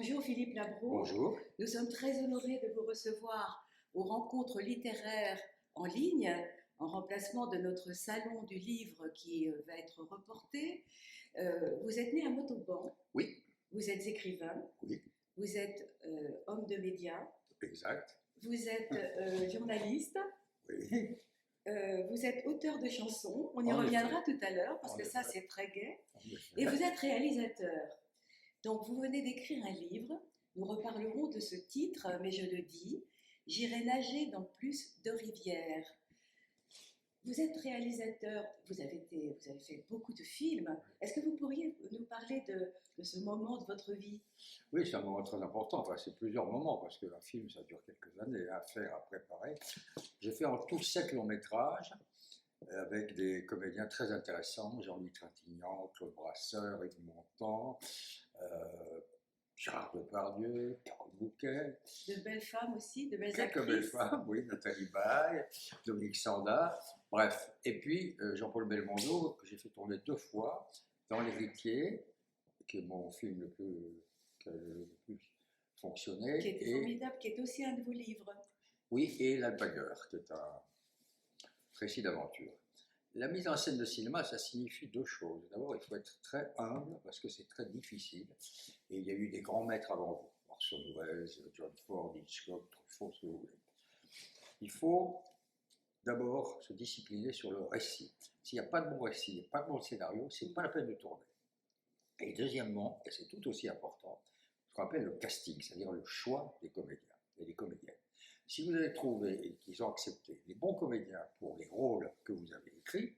Bonjour Philippe Labro, Bonjour. nous sommes très honorés de vous recevoir aux rencontres littéraires en ligne, en remplacement de notre salon du livre qui va être reporté. Vous êtes né à Montauban, Oui, vous êtes écrivain, oui, vous êtes homme de médias, exact. vous êtes journaliste, Oui, vous êtes auteur de chansons, on y en reviendra effet, tout à l'heure parce en que ça effet, c'est très gai, en et vous effet. êtes réalisateur. Donc, vous venez d'écrire un livre. Nous reparlerons de ce titre, mais je le dis, J'irai nager dans plus de rivières. Vous êtes réalisateur, vous avez fait beaucoup de films. Est-ce que vous pourriez nous parler de ce moment de votre vie? Oui, c'est un moment très important. Enfin, c'est plusieurs moments parce qu'un film, ça dure quelques années à faire, à préparer. J'ai fait en tout 7 longs métrages avec des comédiens très intéressants, Jean-Louis Trintignant, Claude Brasseur, Yves Montand, euh, Gérard Depardieu, Carole Bouquet, De belles femmes aussi, de belles quelques belles actrices. femmes, oui, Nathalie Baye, Dominique Sanda, bref. Et puis Jean-Paul Belmondo, que j'ai fait tourner 2 fois dans L'Héritier, qui est mon film qui a le plus fonctionné, Qui était et formidable, qui est aussi un de vos livres. oui, et L'Alpagueur, qui est un récit d'aventure. La mise en scène de cinéma, ça signifie 2 choses. D'abord, il faut être très humble parce que c'est très difficile. Et il y a eu des grands maîtres avant vous. Orson Welles, John Ford, Hitchcock, Truffaut, ce que vous voulez. Il faut d'abord se discipliner sur le récit. S'il n'y a pas de bon récit, il n'y a pas de bon scénario, c'est pas la peine de tourner. Et deuxièmement, et c'est tout aussi important, ce qu'on appelle le casting, c'est-à-dire le choix des comédiens et des comédiennes. Si vous avez trouvé et qu'ils ont accepté les bons comédiens pour les rôles que vous avez écrits,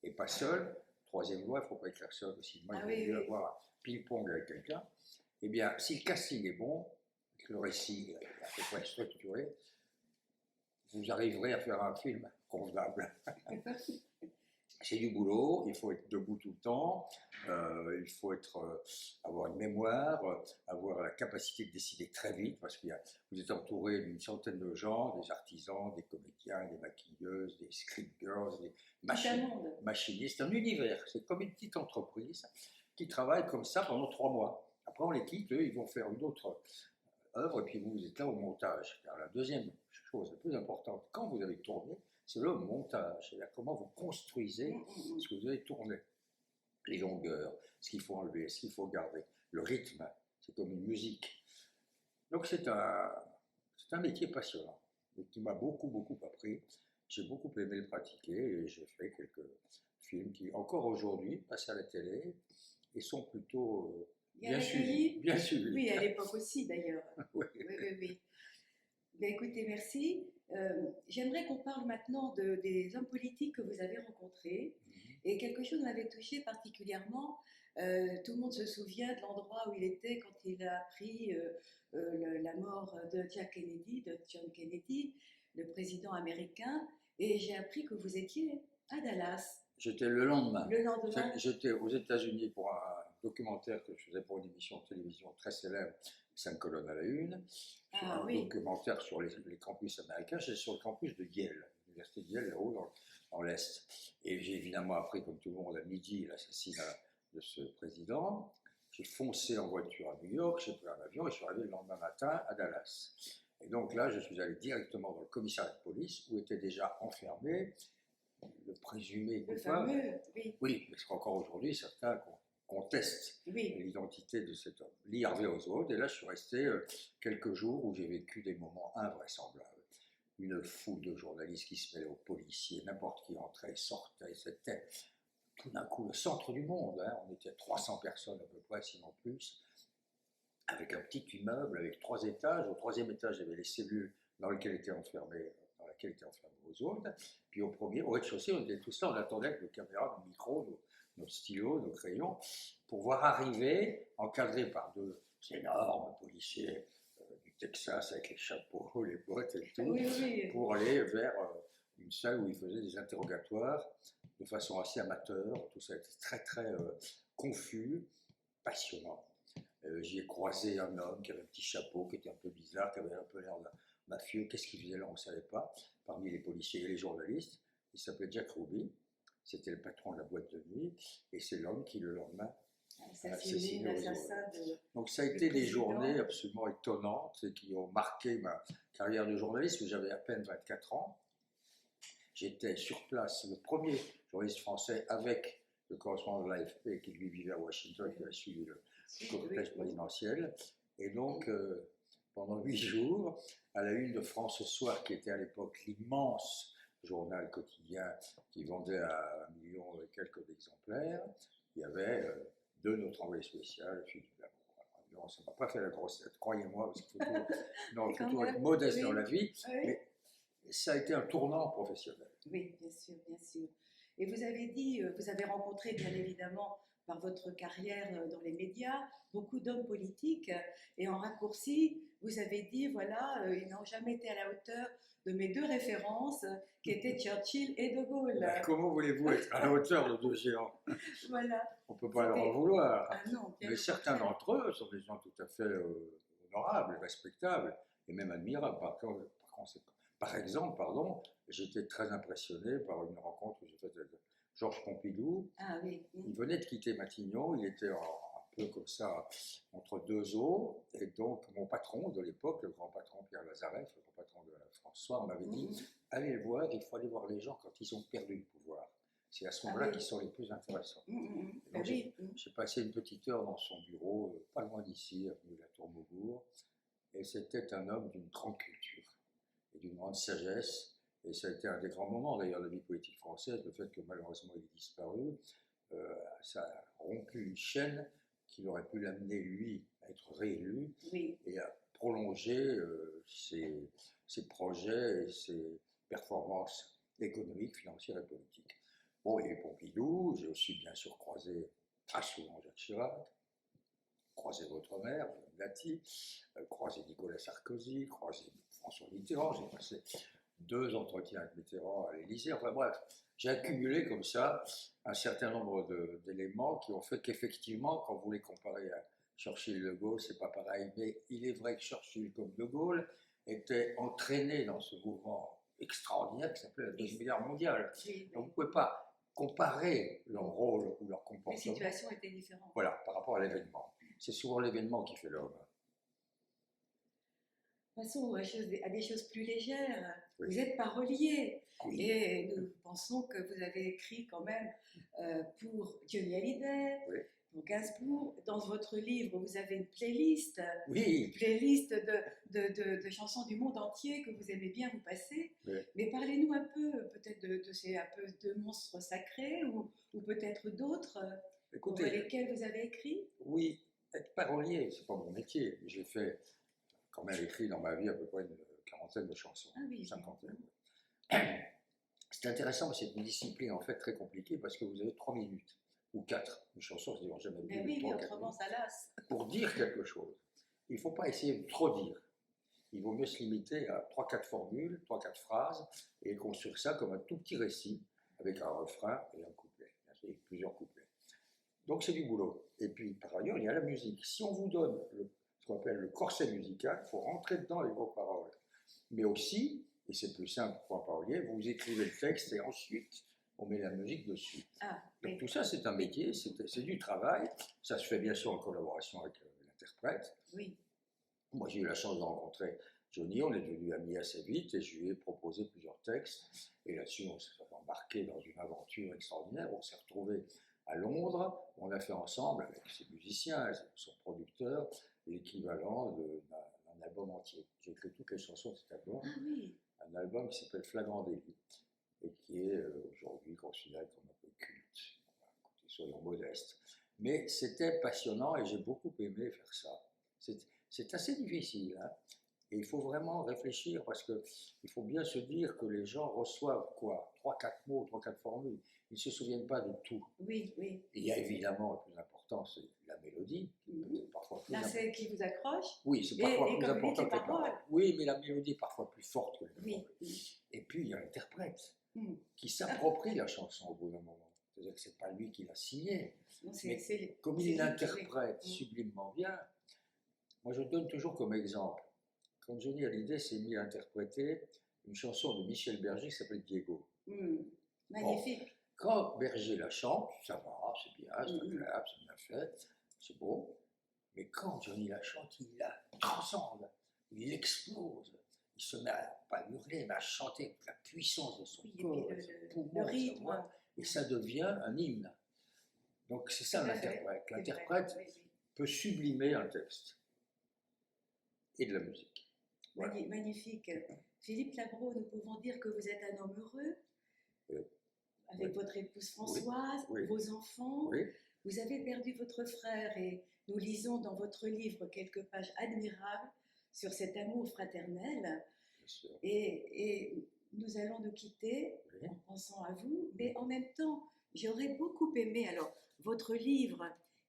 et pas seul, troisième loi, il ne faut pas écrire seul aussi, moi Ah il vaut oui, mieux oui. avoir un ping-pong avec quelqu'un, eh bien, si le casting est bon, que le récit est à peu près structuré, vous arriverez à faire un film convenable. C'est du boulot, il faut être debout tout le temps, il faut avoir une mémoire, avoir la capacité de décider très vite, parce que vous êtes entouré d'une centaine de gens, des artisans, des comédiens, des maquilleuses, des script girls, des Tout un monde. machinistes. C'est un univers, c'est comme une petite entreprise qui travaille comme ça pendant 3 mois. Après, on les quitte, eux, ils vont faire une autre œuvre, et puis vous êtes là au montage. Car la deuxième chose la plus importante, quand vous avez tourné, c'est le montage. C'est-à-dire comment vous construisez ce que vous avez tourné. Les longueurs, ce qu'il faut enlever, ce qu'il faut garder, le rythme, c'est comme une musique. Donc c'est un métier passionnant, et qui m'a beaucoup, beaucoup appris. J'ai beaucoup aimé le pratiquer, et j'ai fait quelques films qui, encore aujourd'hui, passent à la télé, et sont plutôt Bien bien suivis. accueilli. Bien suivis. Oui, à l'époque aussi d'ailleurs. Oui. Oui, oui, oui. Ben, écoutez, merci. J'aimerais qu'on parle maintenant des hommes politiques que vous avez rencontrés. Et quelque chose m'avait touché particulièrement. Tout le monde se souvient de l'endroit où il était quand il a appris la mort de John Kennedy, le président américain. Et j'ai appris que vous étiez à Dallas J'étais le lendemain. le lendemain. J'étais aux États-Unis pour un documentaire que je faisais pour une émission de télévision très célèbre, 5 colonnes à la une. Ah Un oui, documentaire sur les campus américains. J'étais sur le campus de Yale, l'université de Yale, là-haut dans l'Est. Et j'ai évidemment appris, comme tout le monde, à midi, l'assassinat de ce président. J'ai foncé en voiture à New York, j'ai pris un avion et je suis arrivé le lendemain matin à Dallas. Et donc là, je suis allé directement dans le commissariat de police où était déjà enfermé le présumé le coupable. fameux, oui, Oui, parce qu'encore aujourd'hui, certains contestent oui. l'identité de cet homme. Lee Harvey Oswald, et là, je suis resté quelques jours où j'ai vécu des moments invraisemblables. Une foule de journalistes qui se mêlaient aux policiers, n'importe qui entrait, sortait, c'était tout d'un coup le centre du monde. Hein. On était 300 personnes à peu près, sinon plus, avec un petit immeuble avec 3 étages. Au troisième étage, il y avait les cellules dans lesquelles était enfermé Oswald. Puis au rez-de-chaussée, on était tous là, on attendait avec nos caméras, nos micros, nos stylos, nos crayons, pour voir arriver, encadrés par 2 énormes policiers du Texas avec les chapeaux, les bottes et tout, Oui, oui. pour aller vers une salle où ils faisaient des interrogatoires de façon assez amateur. Tout ça était très très confus, passionnant. J'y ai croisé un homme qui avait un petit chapeau, qui était un peu bizarre, qui avait un peu l'air mafieux. Qu'est-ce qu'il faisait là, on ne savait pas. Parmi les policiers et les journalistes, il s'appelait Jack Ruby. C'était le patron de la boîte de nuit. Et c'est l'homme qui, le lendemain, assassiné l'assassin de. Donc ça a Le été des président. journées absolument étonnantes et qui ont marqué ma carrière de journaliste, où j'avais à peine 24 ans. J'étais sur place, le premier journaliste français avec le correspondant de l'AFP qui lui vivait à Washington, qui a suivi le cortège présidentiel. Et donc, pendant 8 jours, à la une de France ce soir, qui était à l'époque l'immense journal quotidien qui vendait à 1 million et quelques d'exemplaires, il y avait de notre envoyé spécial, Philippe Lamour. Non, ça ne m'a pas fait la grossette, croyez-moi, parce qu'il faut toujours être modeste dans la vie, mais ça a été un tournant professionnel. Oui, bien sûr, bien sûr. Et vous avez dit, vous avez rencontré bien évidemment par votre carrière dans les médias beaucoup d'hommes politiques, et en raccourci, vous avez dit, voilà, ils n'ont jamais été à la hauteur de mes deux références, qui étaient Churchill et De Gaulle. Ben, comment voulez-vous être à la hauteur de deux géants? Voilà. On ne peut pas leur en vouloir. Ah non, bien Mais au certains contraire. d'entre eux sont des gens tout à fait honorables, respectables et même admirables. Par exemple, j'étais très impressionné par une rencontre que j'ai faite avec Georges Pompidou. Ah oui. Il venait de quitter Matignon, il était un peu comme ça entre deux eaux, et donc mon patron de l'époque, le grand patron Pierre Lazareff, le grand patron de François, on m'avait dit allez le voir, il faut aller voir les gens quand ils ont perdu le pouvoir. C'est à ce moment-là qu'ils sont les plus intéressants. Donc j'ai passé une petite heure dans son bureau, pas loin d'ici, avenue de la Tour Maubourg, et c'était un homme d'une grande culture et d'une grande sagesse. Et ça a été un des grands moments d'ailleurs de la vie politique française, le fait que malheureusement il est disparu. Ça a rompu une chaîne qui aurait pu l'amener, lui, à être réélu et à prolonger ses projets et ses performances économiques, financières et politiques. Bon, il y a eu Pompidou, j'ai aussi bien sûr croisé très souvent Jacques Chirac, croisé votre mère, Madame Dati, croisé Nicolas Sarkozy, croisé François Mitterrand, j'ai passé 2 entretiens avec Mitterrand à l'Élysée, enfin bref, j'ai accumulé comme ça un certain nombre d'éléments qui ont fait qu'effectivement, quand vous les comparez à Churchill et De Gaulle, c'est pas pareil, mais il est vrai que Churchill comme De Gaulle était entraîné dans ce mouvement extraordinaire qui s'appelait la Deuxième Guerre mondiale. Donc vous ne pouvez pas comparer leur rôle ou leur comportement. Les situations étaient différentes. Voilà, par rapport à l'événement. C'est souvent l'événement qui fait l'homme. Passons à des choses plus légères. Oui. Vous êtes parolier. Oui. Et nous pensons que vous avez écrit quand même pour Johnny Hallyday, oui. Pour Gainsbourg. Dans votre livre, vous avez une playlist. Oui. Une playlist de chansons du monde entier que vous aimez bien vous passer. Oui. Mais parlez-nous un peu, peut-être de ces un peu de monstres sacrés ou peut-être d'autres pour lesquels vous avez écrit. Oui, être parolier, c'est pas mon métier. J'ai fait quand même écrit dans ma vie à peu près une quarantaine de chansons, cinquantaine. C'est intéressant, c'est une discipline en fait très compliquée parce que vous avez 3 minutes ou 4. Une chanson, je ne jamais plus. Mais oui, autrement ça lasse. Pour dire quelque chose, il ne faut pas essayer de trop dire. Il vaut mieux se limiter à 3-4 formules, 3-4 phrases et construire ça comme un tout petit récit avec un refrain et un couplet, et plusieurs couplets. Donc c'est du boulot. Et puis par ailleurs, il y a la musique. Si on vous donne ce qu'on appelle le corset musical, il faut rentrer dedans avec vos paroles. Mais aussi, et c'est plus simple pour un parolier, vous écrivez le texte et ensuite on met la musique dessus. Donc tout ça c'est un métier, c'est du travail. Ça se fait bien sûr en collaboration avec l'interprète. Oui. Moi j'ai eu la chance de rencontrer Johnny, on est devenus amis assez vite et je lui ai proposé plusieurs textes. Et là-dessus on s'est embarqué dans une aventure extraordinaire. On s'est retrouvés à Londres, on a fait ensemble avec ses musiciens, son producteur, l'équivalent d'un album entier. J'ai écrit toutes les chansons de cet album. Un album qui s'appelle Flagrant délit et qui est aujourd'hui considéré comme un peu culte. Soyons modestes. Mais c'était passionnant et j'ai beaucoup aimé faire ça. C'est assez difficile, hein, et il faut vraiment réfléchir parce qu'il faut bien se dire que les gens reçoivent quoi 3-4 mots, 3-4 formules. Ils ne se souviennent pas de tout. Oui, oui. Et il y a évidemment le plus important, c'est la mélodie. Parfois plus c'est qui vous accroche. Oui, c'est parfois plus important que les paroles. Oui, mais la mélodie est parfois plus forte que les paroles. Et puis il y a l'interprète qui s'approprie la chanson au bout d'un moment. C'est-à-dire que ce n'est pas lui qui l'a signée. Mais comme il l'interprète sublimement bien, moi je donne toujours comme exemple, quand Johnny Hallyday s'est mis à interpréter une chanson de Michel Berger qui s'appelle Diego. Magnifique. Bon, quand Berger la chante, ça va, c'est bien, c'est agréable, c'est bien fait, c'est beau. Mais quand Johnny la chante, il la transcende, il explose. Il se met à pas hurler, mais à chanter avec la puissance de son Oui, et corps, puis de son le poumon, de sa rythme. voix, et ça devient un hymne. Donc c'est ça Tout à fait, l'interprète. c'est vrai, L'interprète oui, oui. peut sublimer un texte et de la musique. Voilà. Magnifique. Philippe Labro, nous pouvons dire que vous êtes un homme heureux, Oui. avec Oui. votre épouse Françoise, Oui. vos enfants. Oui, Vous avez perdu votre frère et nous lisons dans votre livre quelques pages admirables sur cet amour fraternel. bien sûr. Et nous allons nous quitter Oui. en pensant à vous, mais en même temps, j'aurais beaucoup aimé. Alors, votre livre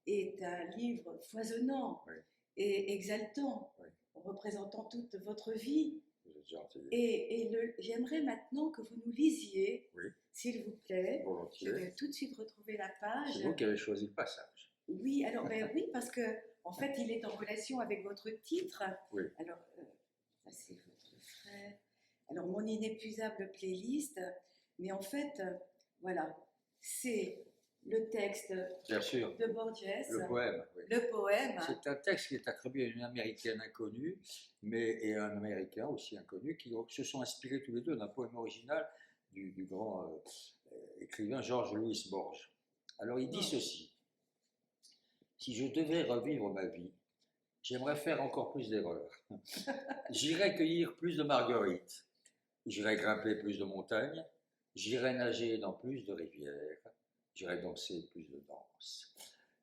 est un livre foisonnant Oui. et exaltant, Oui. représentant toute votre vie. Vous êtes gentil. Et j'aimerais maintenant que vous nous lisiez, Oui. s'il vous plaît. Je Volontiers. vais tout de suite retrouver la page. C'est vous qui avez choisi le passage. Oui, alors oui, parce que en fait, il est en relation avec votre titre. Oui. Alors, ça c'est votre frère. Alors, mon inépuisable playlist. Mais en fait, voilà, c'est le texte Bien sûr. de Borges, Le poème. Oui. le poème. C'est un texte qui est attribué à une américaine inconnue, et un américain aussi inconnu, qui se sont inspirés tous les deux d'un poème original du grand écrivain George Louis Borges. Alors il dit ceci: si je devais revivre ma vie, j'aimerais faire encore plus d'erreurs. J'irais cueillir plus de marguerites, j'irais grimper plus de montagnes, j'irais nager dans plus de rivières, j'irais danser plus de danses.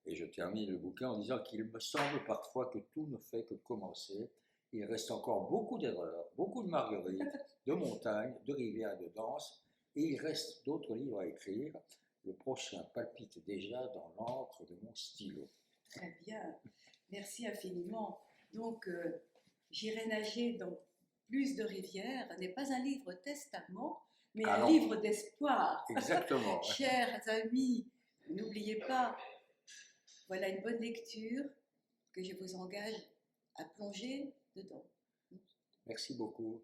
Et je termine le bouquin en disant qu'il me semble parfois que tout ne fait que commencer. Il reste encore beaucoup d'erreurs, beaucoup de marguerites, de montagnes, de rivières, de danses, et il reste d'autres livres à écrire. Le prochain palpite déjà dans l'encre de mon stylo. Très bien, merci infiniment. Donc, j'irai nager dans plus de rivières n'est pas un livre testament, mais un livre d'espoir. Exactement. Chers amis, n'oubliez pas, voilà une bonne lecture que je vous engage à plonger dedans. Merci beaucoup.